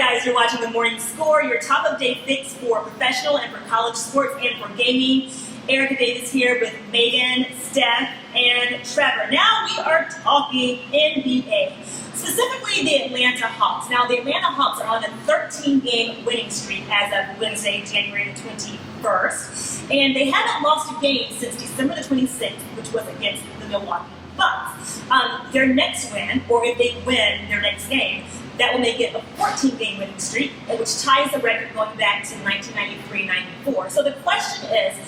guys, you're watching The Morning Score, your top of day fix for professional and for college sports and for gaming. Erica Davis here with Meghan, Stef, and Trevor. Now we are talking NBA, specifically the Atlanta Hawks. Now the Atlanta Hawks are on a 13-game winning streak as of Wednesday, January the 21st. And they haven't lost a game since December the 26th, which was against the Milwaukee Bucks. Their next win, or if they win their next game, that will make it a 14-game winning streak, which ties the record going back to 1993-94. So the question is,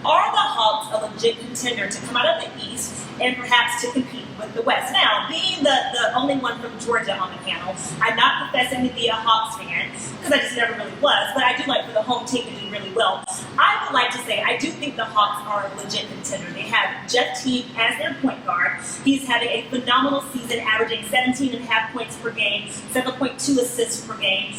are the Hawks a legit contender to come out of the East and perhaps to compete with the West? Now, being the only one from Georgia on the panel, I'm not professing to be a Hawks fan, because I just never really was, but I do like for the home team to do really well. I would like to say I do think the Hawks are a legit contender. They have Jeff Teague as their point guard. He's having a phenomenal season, averaging 17.5 points per game, 7.2 assists per game,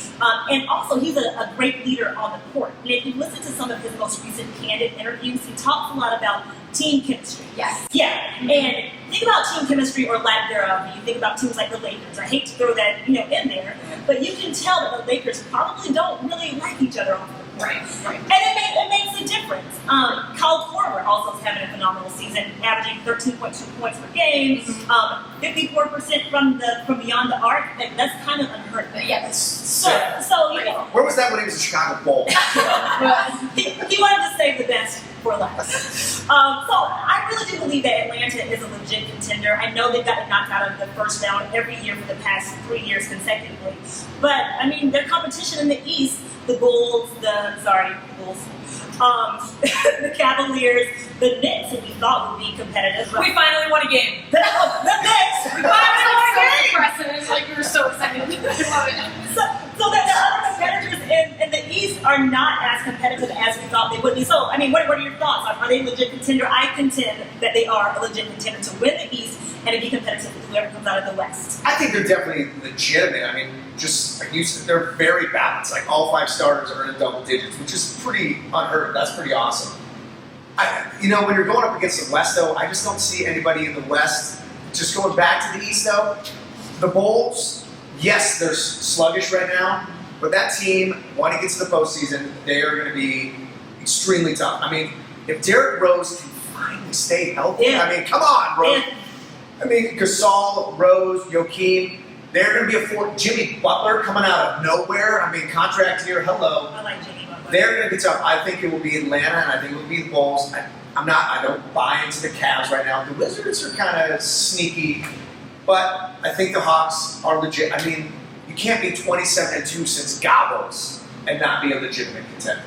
and also he's a great leader on the court. And if you listen to some of his most recent candid interviews, he talks a lot about team chemistry. Yes. Yeah. And think about team chemistry or lack thereof. When you think about teams like the Lakers. I hate to throw that, in there, but you can tell that the Lakers probably don't really like each other on the court. Right. And it makes a difference. Kyle Korver also is having a phenomenal season, averaging 13.2 points per game, 54% from beyond the arc. That's kind of unheard of. Yeah. So where was that when he was in Chicago Bulls? he wanted to save the best for last. So I really do believe that Atlanta is a legit contender. I know they've gotten knocked out of the first round every year for the past 3 years consecutively. But, their competition in the East, the Cavaliers, the Knicks, who we thought would be competitive. We finally won a game. The Knicks! We finally won a game! Impressive. Like, we were so excited. I love it. So that the other competitors in the East are not as competitive as we thought they would be. So, what are your thoughts? Are they a legit contender? I contend that they are a legit contender to win the East and to be competitive with whoever comes out of the West. I think they're definitely legitimate. Just like you said, they're very balanced. Like all 5 starters are in double digits, which is pretty unheard of. That's pretty awesome. When you're going up against the West, though, I just don't see anybody in the West. Just going back to the East, though, the Bulls, yes, they're sluggish right now, but that team, when it gets to the postseason, they are going to be extremely tough. If Derrick Rose can finally stay healthy, come on, Rose. Gasol, Rose, Joakim, they're going to be a fort. Jimmy Butler coming out of nowhere. Contract year, hello. I like Jimmy Butler. They're going to be tough. I think it will be Atlanta, and I think it will be the Bulls. I don't buy into the Cavs right now. The Wizards are kind of sneaky, but I think the Hawks are legit. You can't be 27-2 since Gabos and not be a legitimate contender.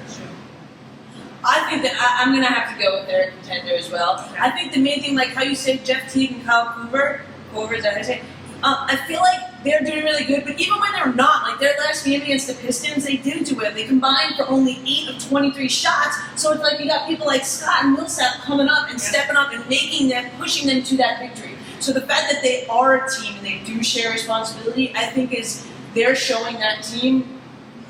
I think that I'm going to have to go with their contender as well. I think the main thing, like how you said, Jeff Teague and Kyle Korver, is that how you say? I feel like they're doing really good, but even when they're not, like their last game against the Pistons, they did do it. They combined for only 8 of 23 shots, so it's like you got people like Scott and Millsap coming up and stepping up and pushing them to that victory. So the fact that they are a team and they do share responsibility, I think they're showing that team.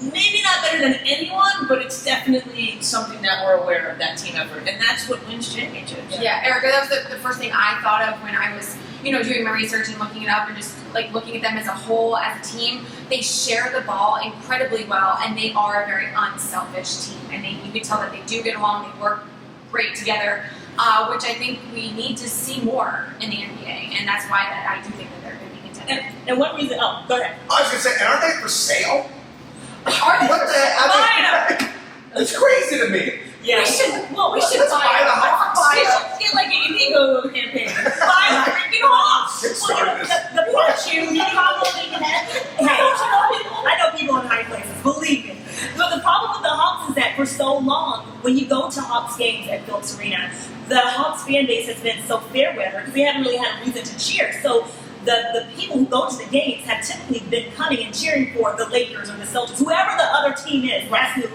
Maybe not better than anyone, but it's definitely something that we're aware of, that team effort. And that's what wins championships. Yeah, Erica, that was the first thing I thought of when I was, doing my research and looking it up and just like looking at them as a whole, as a team. They share the ball incredibly well, and they are a very unselfish team. And you can tell that they do get along, they work great together, which I think we need to see more in the NBA. And that's why I do think that they're going to be contenders. And one reason, go ahead. I was going to say, and aren't they for sale? Are they What the heck? It's crazy to me. Yeah. We should Let's buy the Hawks. We should get like an Indiegogo campaign. Buy the freaking Hawks. The part you Chicago thing I know people in high places, believe me. But the problem with the Hawks is that for so long, when you go to Hawks games at Phillips Arena, the Hawks fan base has been so fair weather because they haven't really had a reason to cheer. So the people who go to the games have typically been coming and cheering for the Lakers or the Celtics, whoever the other team is. That's who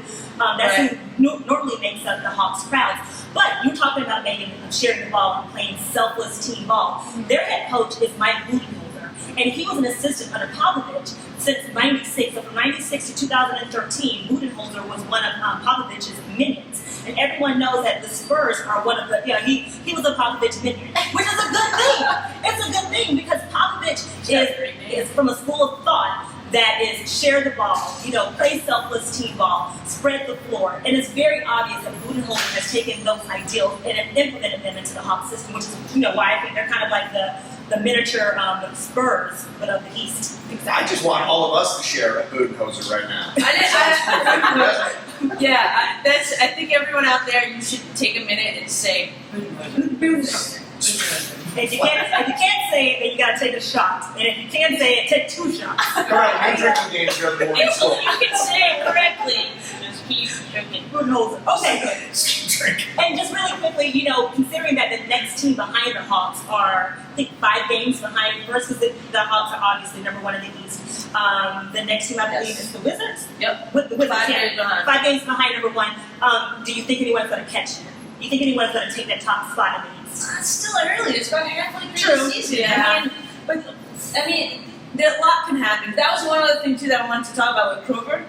normally makes up the Hawks crowds. But you're talking about Meghan sharing the ball and playing selfless team ball. Their head coach is Mike Budenholzer, and he was an assistant under Popovich since '96. So from '96 to 2013, Budenholzer was one of Popovich's minions. And everyone knows that the Spurs are one of the, he was a Popovich minion, which is a good thing. It's a good thing because Popovich is from a school of thought that is share the ball, play selfless team ball, spread the floor. And it's very obvious that Budenholzer has taken those ideals and implemented them into the Hawks system, which is, why I think they're kind of like the miniature Spurs, but of the East. Exactly. I just want all of us to share a Budenholzer right now. I think everyone out there, you should take a minute and say Budenholzer. If you can't say it, then you gotta take a shot. And if you can say it, take 2 shots. Correct. My drinking games are the morning Until school. you can say it correctly, just keep drinking. Budenholzer. Okay, good. Just keep drinking. And just really quickly, considering that the next team behind the Hawks are, I think, 5 games behind first, because the Hawks are obviously number 1 in the East. The next team, I believe, is the Wizards. Yep. With the Wizards, 5 games behind. 5 games behind number 1. Do you think anyone's going to catch him? Do you think anyone's going to take that top spot in the East? It's still early. It's about halfway through True. the season. Yeah. A lot can happen. That was one other thing too that I wanted to talk about with Kroger.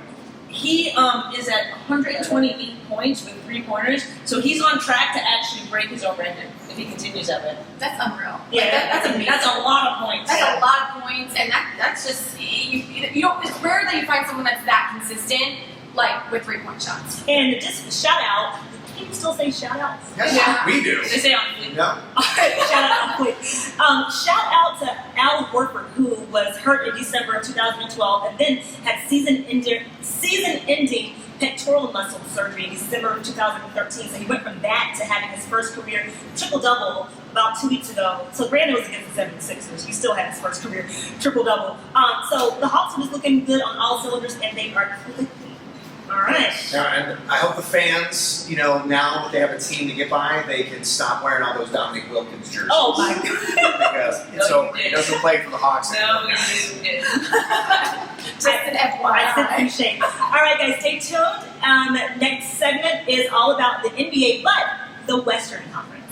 He is at 128 points with 3-pointers, so he's on track to actually break his own record if he continues that way. That's unreal. Yeah, That's amazing. That's a lot of points. That's a lot of points, and that's just you don't. It's rare that you find someone that's that consistent, like with 3-point shots. And just shout out. Can you still say shout out? Yes, Yeah. we do. They say on fleek. No. Shout out, quick. Shout out to Al Horford, who was hurt in December of 2012 and then had season-ending pectoral muscle surgery in December of 2013. So he went from that to having his first career triple-double about 2 weeks ago. So granted, it was against the 76ers. He still had his first career triple-double. So the Hawks are just looking good on all cylinders, and they are clicking. All right. And I hope the fans, now that they have a team to get by, they can stop wearing all those Dominique Wilkins jerseys. Oh, my God. Because it's No, over. He doesn't play for the Hawks No, anymore. you didn't. Just an I FYI. said some shame. All right, guys, stay tuned. Next segment is all about the NBA, but the Western Conference.